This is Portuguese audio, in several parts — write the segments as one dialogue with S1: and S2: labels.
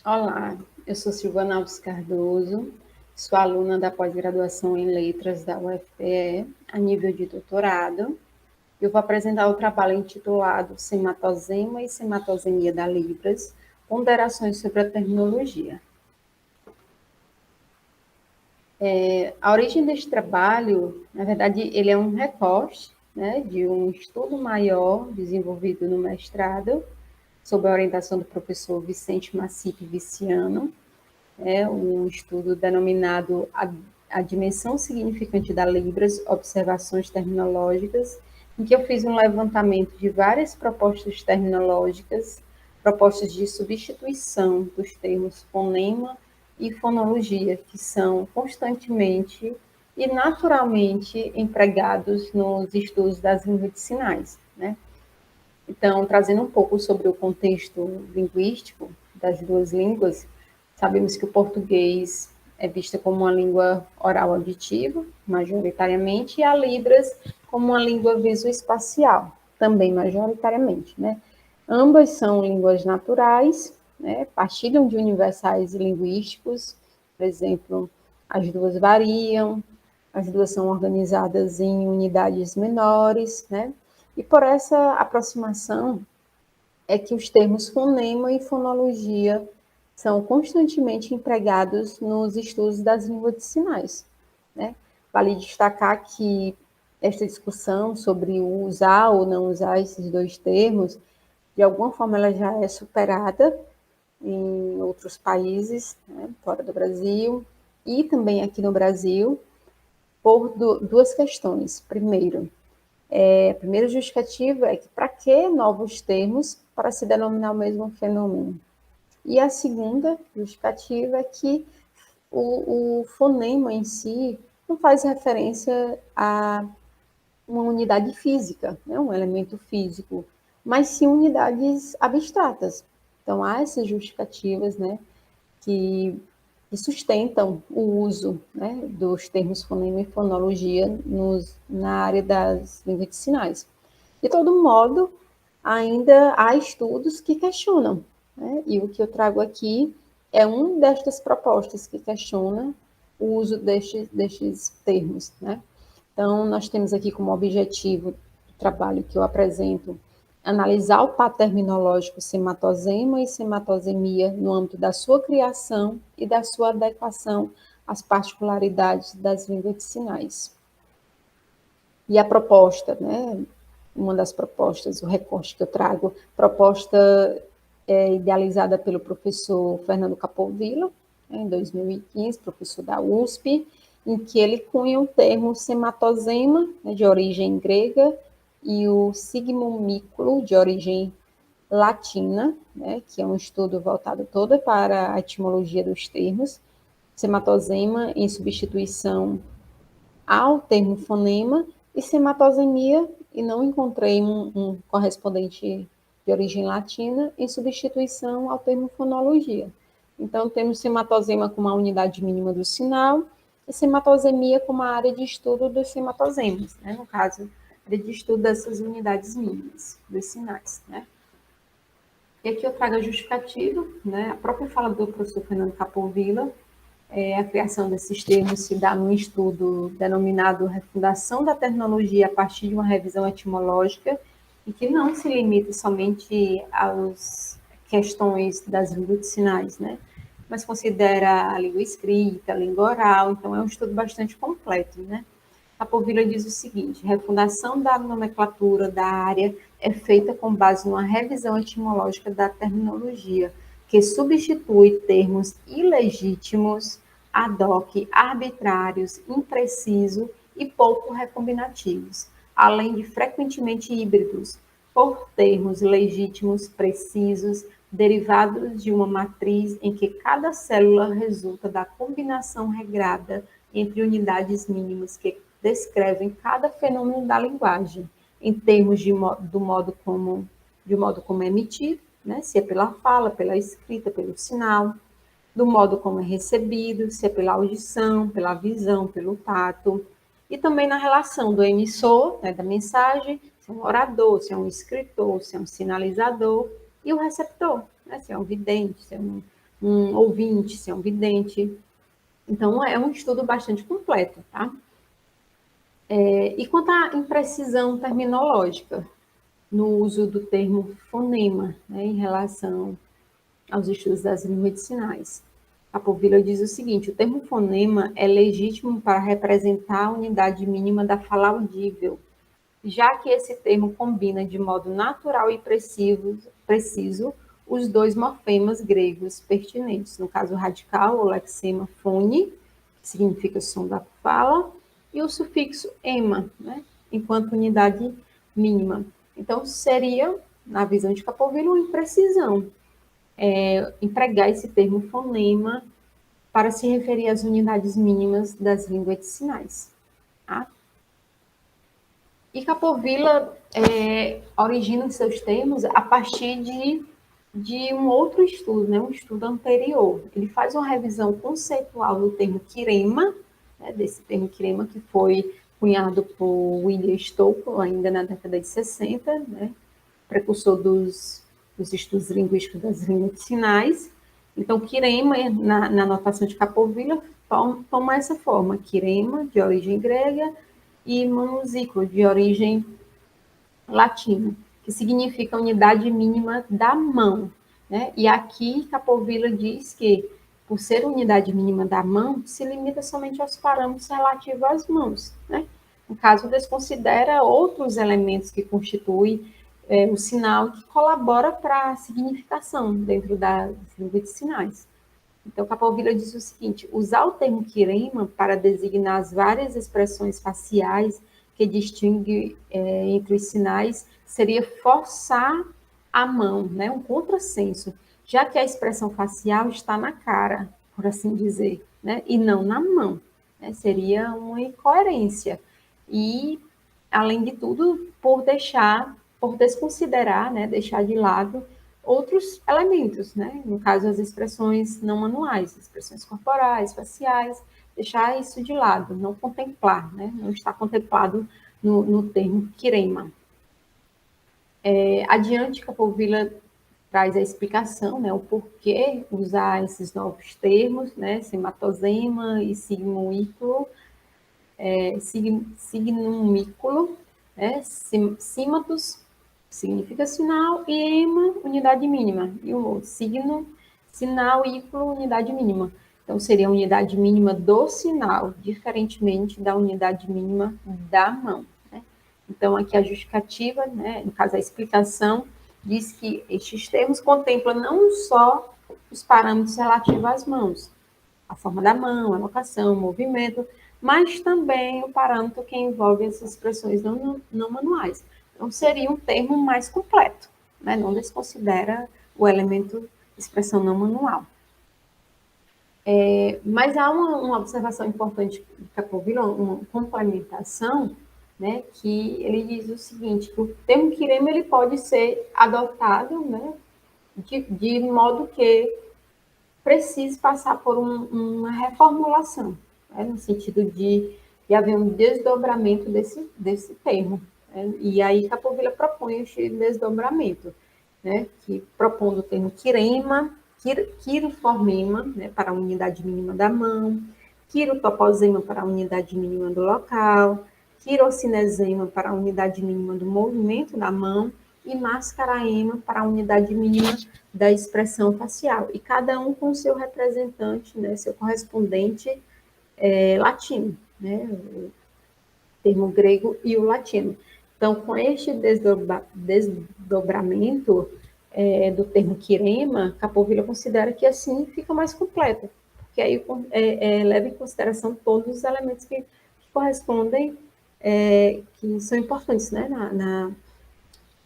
S1: Olá, eu sou Silvana Alves Cardoso, sou aluna da pós-graduação em Letras da UFPE, a nível de doutorado. Eu vou apresentar o trabalho intitulado Cematosema e Cematosemia da Libras, ponderações sobre a terminologia. A origem deste trabalho, na verdade, ele é um recorte, né, de um estudo maior desenvolvido no mestrado, sob a orientação do professor Vicente Macipe Viciano, um estudo denominado a Dimensão Significante da Libras, Observações Terminológicas, em que eu fiz um levantamento de várias propostas terminológicas, propostas de substituição dos termos fonema e fonologia, que são constantemente e naturalmente empregados nos estudos das línguas de sinais, né? Então, trazendo um pouco sobre o contexto linguístico das duas línguas, sabemos que o português é vista como uma língua oral auditiva, majoritariamente, e a Libras como uma língua visoespacial, também majoritariamente, né? Ambas são línguas naturais, né? Partilham de universais linguísticos, por exemplo, as duas variam, as duas são organizadas em unidades menores, né? E por essa aproximação é que os termos fonema e fonologia são constantemente empregados nos estudos das línguas de sinais, né? Vale destacar que esta discussão sobre usar ou não usar esses dois termos, de alguma forma ela já é superada em outros países, né, fora do Brasil, e também aqui no Brasil, por duas questões. Primeiro, a primeira justificativa é que para que novos termos para se denominar o mesmo fenômeno? E a segunda justificativa é que o fonema em si não faz referência a uma unidade física, né, um elemento físico, mas sim unidades abstratas. Então, há essas justificativas, né, que, que sustentam o uso, né, dos termos fonema e fonologia na área das línguas de sinais. De todo modo, ainda há estudos que questionam, né? E o que eu trago aqui é um destas propostas que questiona o uso destes termos, né? Então, nós temos aqui como objetivo do trabalho que eu apresento analisar o par terminológico cematosema e cematosemia no âmbito da sua criação e da sua adequação às particularidades das línguas de sinais. E a proposta, né, uma das propostas, o recorte que eu trago, proposta idealizada pelo professor Fernando Capovilla, em 2015, professor da USP, em que ele cunha o termo cematosema, né, de origem grega, e o sigmomículo, de origem latina, né, que é um estudo voltado todo para a etimologia dos termos, cematosema em substituição ao termo fonema, e cematosemia, e não encontrei um correspondente de origem latina, em substituição ao termo fonologia. Então, temos cematosema como a unidade mínima do sinal, e cematosemia como a área de estudo dos cematosemas, né? No caso, a área de estudo dessas unidades mínimas dos sinais, né? E aqui eu trago a justificativa, né? A própria fala do professor Fernando Capovilla, a criação desses termos se dá num estudo denominado Refundação da Terminologia a partir de uma revisão etimológica, e que não se limita somente às questões das línguas de sinais, né? Mas considera a língua escrita, a língua oral, então é um estudo bastante completo, né? A Povilla diz o seguinte: a refundação da nomenclatura da área é feita com base numa revisão etimológica da terminologia, que substitui termos ilegítimos, ad hoc, arbitrários, imprecisos e pouco recombinativos, além de frequentemente híbridos, por termos legítimos, precisos, derivados de uma matriz em que cada célula resulta da combinação regrada entre unidades mínimas que descrevem cada fenômeno da linguagem, em termos de modo como é emitido, né, se é pela fala, pela escrita, pelo sinal, do modo como é recebido, se é pela audição, pela visão, pelo tato, e também na relação do emissor, né, da mensagem, se é um orador, se é um escritor, se é um sinalizador, e o receptor, né, se é um vidente, se é um um ouvinte, se é um vidente. Então, é um estudo bastante completo, tá? E quanto à imprecisão terminológica, no uso do termo fonema, né, em relação aos estudos das línguas de sinais. A Povilla diz o seguinte: o termo fonema é legítimo para representar a unidade mínima da fala audível, já que esse termo combina de modo natural e preciso os dois morfemas gregos pertinentes, no caso radical, o lexema fone, que significa som da fala, e o sufixo ema, né, enquanto unidade mínima. Então, seria, na visão de Capovilla, uma imprecisão empregar esse termo fonema para se referir às unidades mínimas das línguas de sinais. Tá? E Capovilla origina seus termos a partir de um outro estudo, né, um estudo anterior. Ele faz uma revisão conceitual do termo quirema, né, desse termo quirema que foi cunhado por William Stockel ainda na década de 60, né, precursor dos estudos linguísticos das línguas de sinais. Então, quirema, na notação de Capovilla, toma essa forma: quirema, de origem grega, e manusículo, de origem latina, que significa unidade mínima da mão. Né? E aqui Capovilla diz que, por ser unidade mínima da mão, se limita somente aos parâmetros relativos às mãos. Né? No caso, desconsidera outros elementos que constituem o sinal que colabora para a significação dentro das línguas de sinais. Então, Capovilla diz o seguinte: usar o termo quirema para designar as várias expressões faciais que distingue entre os sinais seria forçar a mão, né? Um contrassenso, já que a expressão facial está na cara, por assim dizer, né? E não na mão. Né? Seria uma incoerência. E, além de tudo, por desconsiderar, né? Deixar de lado outros elementos, né? No caso, as expressões não manuais, expressões corporais, faciais, deixar isso de lado, não contemplar, né? Não está contemplado no termo quirema. Adiante, Capovilla traz a explicação, né? O porquê usar esses novos termos, né? Sematosema e sigmoículo, signumículo, né? Símatos significa sinal, e ema, unidade mínima. E o signo, sinal, ículo, unidade mínima. Então, seria a unidade mínima do sinal, diferentemente da unidade mínima da mão. Né? Então, aqui a justificativa, né, no caso a explicação, diz que estes termos contemplam não só os parâmetros relativos às mãos, a forma da mão, a locação, o movimento, mas também o parâmetro que envolve essas expressões não manuais. Então, seria um termo mais completo, né? Não desconsidera o elemento expressão não manual. Mas há uma observação importante de Capovilla, uma complementação, né, que ele diz o seguinte, que o termo quirema ele pode ser adotado, né, de modo que precise passar por uma reformulação, né, no sentido de haver um desdobramento desse termo. Né? E aí Capovilla propõe esse desdobramento, né, que propondo o termo quirema, quiroformema, né, para a unidade mínima da mão, quirotoposema para a unidade mínima do local, quirocinesema para a unidade mínima do movimento da mão e mascaraema para a unidade mínima da expressão facial. E cada um com seu representante, né, seu correspondente latino, né, o termo grego e o latino. Então, com este desdobramento do termo quirema, Capovilla considera que assim fica mais completo, porque aí leva em consideração todos os elementos que correspondem, que são importantes, né,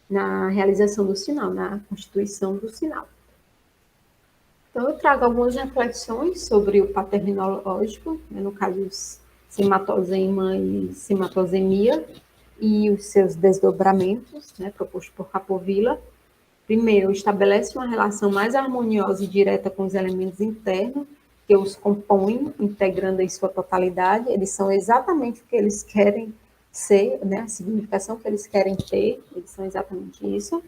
S1: na realização do sinal, na constituição do sinal. Então, eu trago algumas reflexões sobre o paternológico, né, no caso, sematosema e sematosemia, e os seus desdobramentos, né, proposto por Capovilla. Primeiro, estabelece uma relação mais harmoniosa e direta com os elementos internos, que os compõem, integrando em sua totalidade. Eles são exatamente o que eles querem ser, né, a significação que eles querem ter, eles são exatamente isso.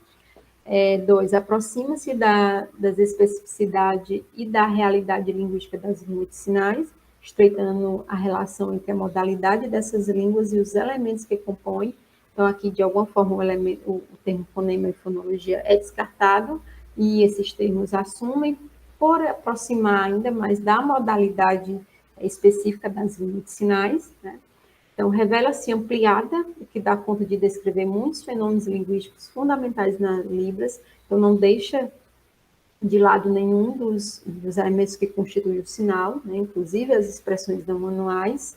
S1: 2, aproxima-se das especificidades e da realidade linguística das línguas de sinais, estreitando a relação entre a modalidade dessas línguas e os elementos que compõem. Então, aqui, de alguma forma, o termo fonema e fonologia é descartado, e esses termos assumem por aproximar ainda mais da modalidade específica das línguas de sinais, né? Então, revela-se ampliada, o que dá conta de descrever muitos fenômenos linguísticos fundamentais nas Libras, então não deixa de lado nenhum dos elementos que constituem o sinal, né, inclusive as expressões não manuais,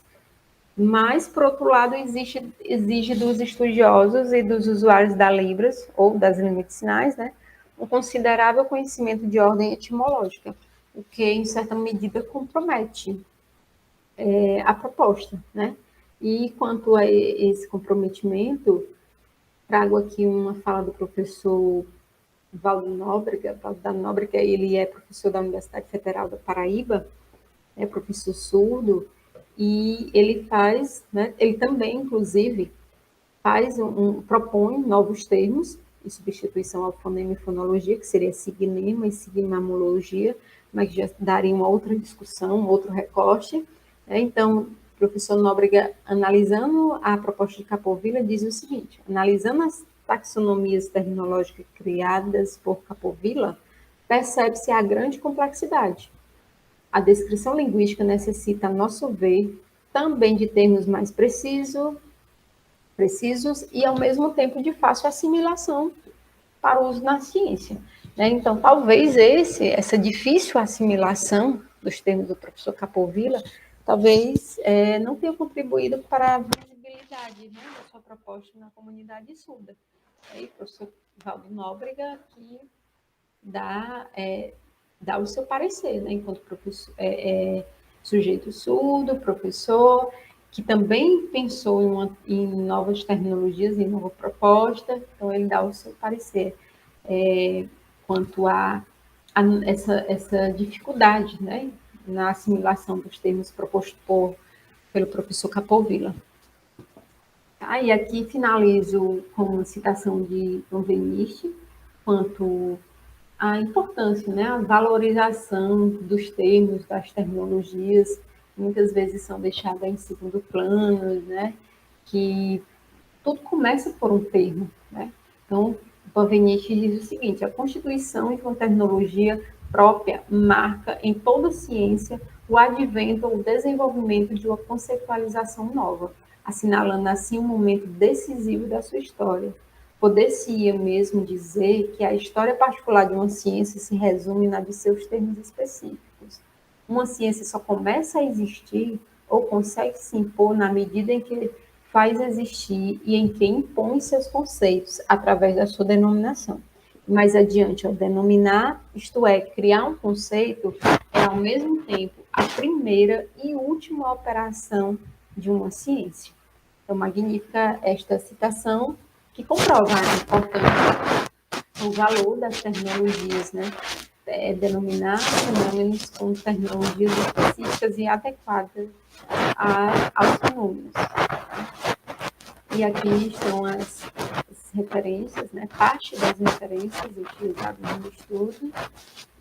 S1: mas, por outro lado, exige dos estudiosos e dos usuários da Libras, ou das línguas de sinais, né, um considerável conhecimento de ordem etimológica, o que, em certa medida, compromete a proposta, né? E quanto a esse comprometimento, trago aqui uma fala do professor Valdo Nóbrega. Valdo Nóbrega, ele é professor da Universidade Federal da Paraíba, é professor surdo, e ele faz, né, ele também, inclusive, propõe novos termos em substituição ao fonema e fonologia, que seria signema e sigmamologia, mas já daria uma outra discussão, um outro recorte, né? Então, o professor Nóbrega, analisando a proposta de Capovilla, diz o seguinte: analisando as taxonomias terminológicas criadas por Capovilla, percebe-se a grande complexidade. A descrição linguística necessita, a nosso ver, também de termos mais precisos e, ao mesmo tempo, de fácil assimilação para o uso na ciência, né? Então, talvez essa difícil assimilação dos termos do professor Capovilla, talvez não tenha contribuído para a visibilidade, né, da sua proposta na comunidade surda. E o professor Valdo Nóbrega que dá o seu parecer, né, enquanto professor, sujeito surdo, professor, que também pensou em novas terminologias, em nova proposta, então ele dá o seu parecer quanto a essa dificuldade, né, na assimilação dos termos propostos pelo professor Capovilla. E aqui finalizo com uma citação de Dom Venice, quanto a importância, né, a valorização dos termos, das terminologias, muitas vezes são deixadas em segundo plano, né, que tudo começa por um termo, né? Então, Paveniche diz o seguinte: a constituição de uma terminologia própria marca em toda ciência o advento ou desenvolvimento de uma conceitualização nova, assinalando assim um momento decisivo da sua história. Poder-se-ia mesmo dizer que a história particular de uma ciência se resume na de seus termos específicos. Uma ciência só começa a existir ou consegue se impor na medida em que faz existir e em que impõe seus conceitos através da sua denominação. Mais adiante, ao denominar, isto é, criar um conceito, é ao mesmo tempo a primeira e última operação de uma ciência. Então, magnífica esta citação, que comprova a importância, o valor das terminologias, né? Denominar fenômenos com terminologias específicas e adequadas aos fenômenos. E aqui estão as referências, né? Parte das referências utilizadas no estudo,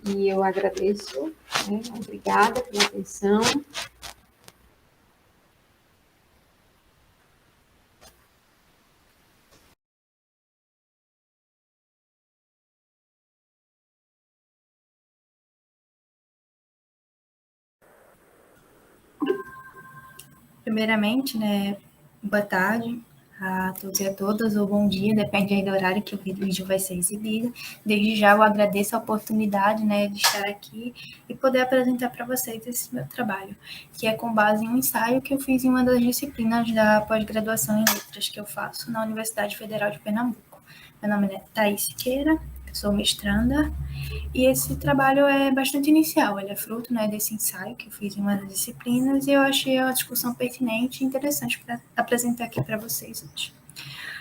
S1: e eu agradeço, né? Obrigada pela atenção.
S2: Primeiramente, né, boa tarde a todos e a todas, ou bom dia, depende aí do horário que o vídeo vai ser exibido. Desde já eu agradeço a oportunidade, né, de estar aqui e poder apresentar para vocês esse meu trabalho, que é com base em um ensaio que eu fiz em uma das disciplinas da pós-graduação em letras que eu faço na Universidade Federal de Pernambuco. Meu nome é Thaís Siqueira, sou mestranda, e esse trabalho é bastante inicial, ele é fruto, né, desse ensaio que eu fiz em uma das disciplinas, e eu achei a discussão pertinente e interessante para apresentar aqui para vocês hoje.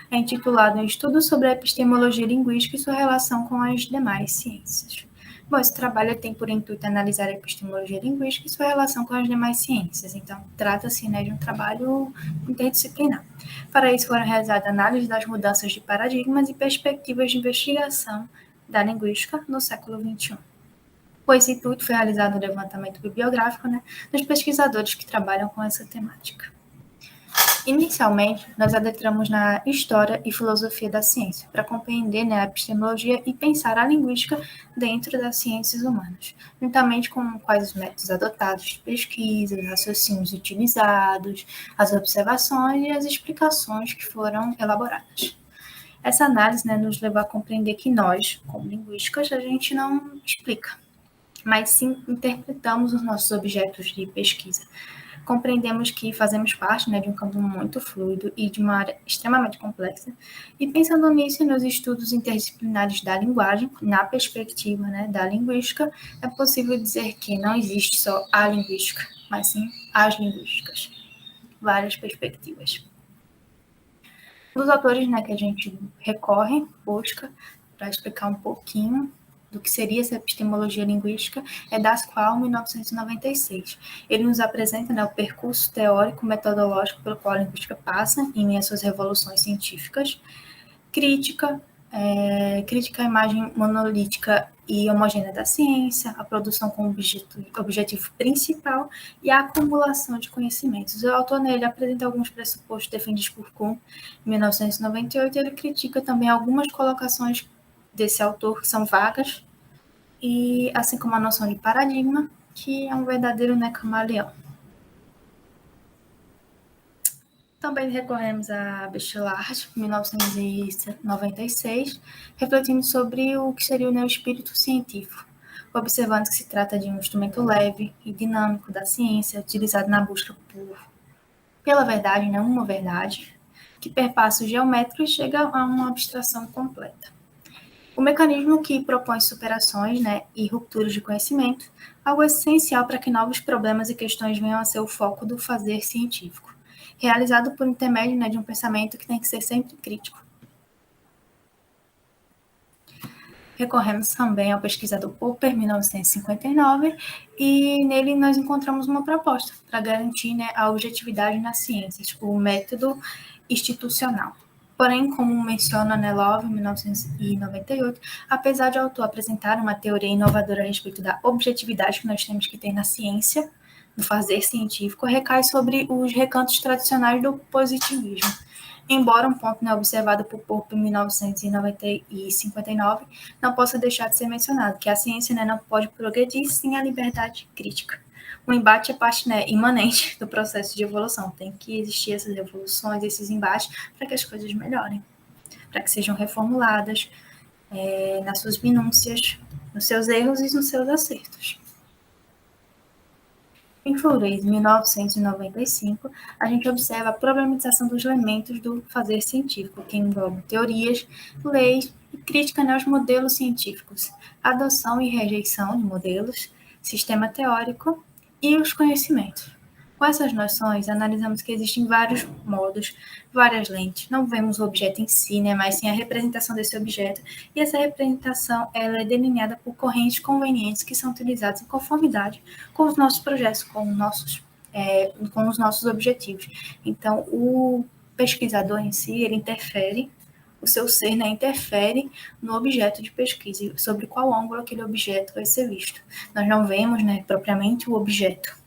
S2: É intitulado Estudo sobre a Epistemologia Linguística e sua relação com as demais ciências. Bom, esse trabalho tem por intuito analisar a epistemologia linguística e sua relação com as demais ciências. Então, trata-se, né, de um trabalho interdisciplinar. Para isso, foram realizadas análises das mudanças de paradigmas e perspectivas de investigação da linguística no século XXI. Com esse intuito, foi realizado um levantamento bibliográfico, né, dos pesquisadores que trabalham com essa temática. Inicialmente, nós adentramos na história e filosofia da ciência, para compreender, né, a epistemologia e pensar a linguística dentro das ciências humanas, juntamente com quais os métodos adotados de pesquisa, os raciocínios utilizados, as observações e as explicações que foram elaboradas. Essa análise, né, nos levou a compreender que nós, como linguísticos, a gente não explica, mas sim interpretamos os nossos objetos de pesquisa. Compreendemos que fazemos parte, né, de um campo muito fluido e de uma área extremamente complexa, e pensando nisso e nos estudos interdisciplinares da linguagem, na perspectiva, né, da linguística, é possível dizer que não existe só a linguística, mas sim as linguísticas, várias perspectivas. Um dos autores, né, que a gente recorre, busca, para explicar um pouquinho do que seria essa epistemologia linguística, é Dasquale, 1996. Ele nos apresenta, né, o percurso teórico-metodológico pelo qual a linguística passa em suas revoluções científicas, crítica à imagem monolítica e homogênea da ciência, a produção como objetivo principal e a acumulação de conhecimentos. O autor nele apresenta alguns pressupostos defendidos por Kuhn, em 1998, e ele critica também algumas colocações desse autor que são vagas, e assim como a noção de paradigma, que é um verdadeiro, né, camaleão. Também recorremos a Bachelard, 1996, refletindo sobre o que seria o neoespírito científico, observando que se trata de um instrumento leve e dinâmico da ciência, utilizado na busca pela verdade, não uma verdade, que perpassa o geométrico e chega a uma abstração completa. O mecanismo que propõe superações, né, e rupturas de conhecimento, algo essencial para que novos problemas e questões venham a ser o foco do fazer científico, realizado por intermédio, né, de um pensamento que tem que ser sempre crítico. Recorremos também ao pesquisador Popper, 1959, e nele nós encontramos uma proposta para garantir, né, a objetividade nas ciências, o método institucional. Porém, como menciona Love, em 1998, apesar de o autor apresentar uma teoria inovadora a respeito da objetividade que nós temos que ter na ciência, no fazer científico, recai sobre os recantos tradicionais do positivismo. Embora um ponto, né, observado por Popper em 1959 não possa deixar de ser mencionado, que a ciência, né, não pode progredir sem a liberdade crítica. O embate é parte, né, imanente do processo de evolução. Tem que existir essas evoluções, esses embates, para que as coisas melhorem, para que sejam reformuladas nas suas minúcias, nos seus erros e nos seus acertos. Em Flores, 1995, a gente observa a problematização dos elementos do fazer científico, que envolve teorias, leis e crítica aos modelos científicos, adoção e rejeição de modelos, sistema teórico e os conhecimentos. Com essas noções, analisamos que existem vários modos, várias lentes. Não vemos o objeto em si, né, mas sim a representação desse objeto. E essa representação ela é delineada por correntes convenientes que são utilizadas em conformidade com os nossos projetos, com os nossos objetivos. Então, o pesquisador em si, ele interfere, o seu ser, né, interfere no objeto de pesquisa, sobre qual ângulo aquele objeto vai ser visto. Nós não vemos, né, propriamente o objeto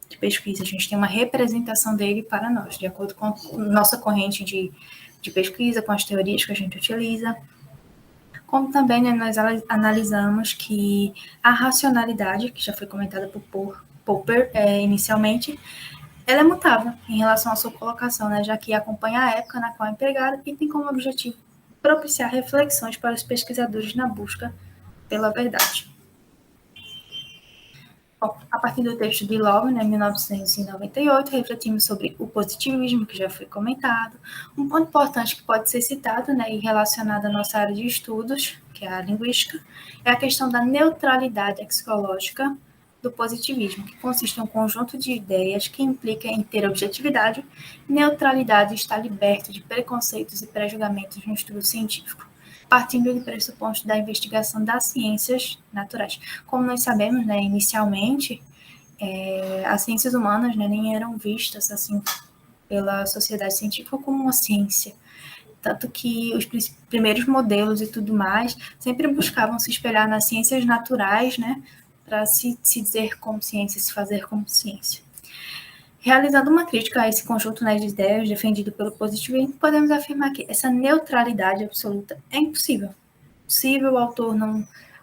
S2: de pesquisa, a gente tem uma representação dele para nós, de acordo com nossa corrente de pesquisa, com as teorias que a gente utiliza. Como também, né, nós analisamos que a racionalidade, que já foi comentada por Popper inicialmente, ela é mutável em relação à sua colocação, né, já que acompanha a época na qual é empregada e tem como objetivo propiciar reflexões para os pesquisadores na busca pela verdade. Bom, a partir do texto de Love, né, 1998, refletimos sobre o positivismo, que já foi comentado. Um ponto importante que pode ser citado, né, e relacionado à nossa área de estudos, que é a linguística, é a questão da neutralidade axiológica do positivismo, que consiste em um conjunto de ideias que implica em ter objetividade, neutralidade e estar liberto de preconceitos e pré-julgamentos no estudo científico. partindo do pressuposto da investigação das ciências naturais. Como nós sabemos, né, inicialmente, as ciências humanas, né, nem eram vistas assim pela sociedade científica como uma ciência. Tanto que os primeiros modelos e tudo mais sempre buscavam se espelhar nas ciências naturais, né, para se dizer como ciência, se fazer como ciência. Realizando uma crítica a esse conjunto, né, de ideias defendido pelo positivismo, podemos afirmar que essa neutralidade absoluta é impossível. Possível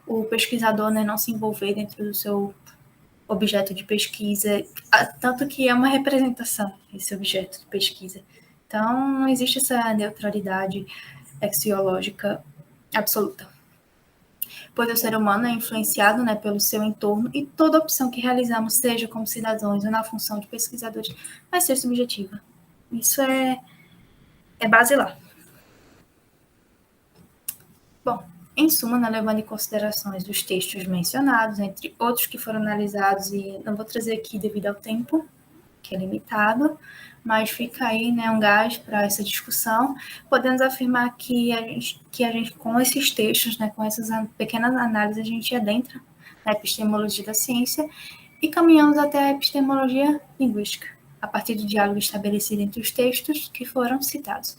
S2: o pesquisador, né, não se envolver dentro do seu objeto de pesquisa, tanto que é uma representação esse objeto de pesquisa. Então, não existe essa neutralidade axiológica absoluta. Pois o ser humano é influenciado, né, pelo seu entorno e toda opção que realizamos, seja como cidadãos ou na função de pesquisadores, vai ser subjetiva. Isso é basilar. Bom, em suma, né, levando em considerações os textos mencionados, entre outros que foram analisados, e não vou trazer aqui devido ao tempo, que é limitado, mas fica aí, né, um gás para essa discussão. Podemos afirmar que a gente com esses textos, né, com essas pequenas análises, a gente adentra na epistemologia da ciência e caminhamos até a epistemologia linguística, a partir do diálogo estabelecido entre os textos que foram citados.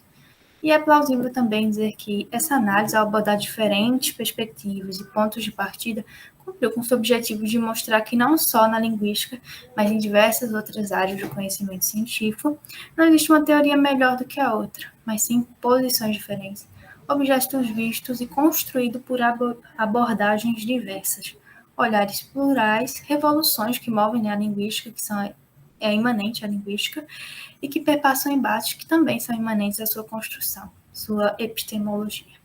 S2: E é plausível também dizer que essa análise, ao abordar diferentes perspectivas e pontos de partida, cumpriu com o seu objetivo de mostrar que não só na linguística, mas em diversas outras áreas do conhecimento científico, não existe uma teoria melhor do que a outra, mas sim posições diferentes, objetos vistos e construídos por abordagens diversas, olhares plurais, revoluções que movem, né, a linguística, que são imanente à linguística, e que perpassam embates que também são imanentes à sua construção, sua epistemologia.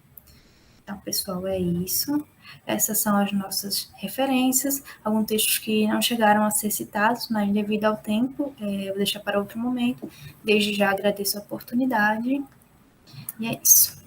S2: Então, pessoal, é isso. Essas são as nossas referências, alguns textos que não chegaram a ser citados, mas devido ao tempo, eu vou deixar para outro momento. Desde já agradeço a oportunidade, e é isso.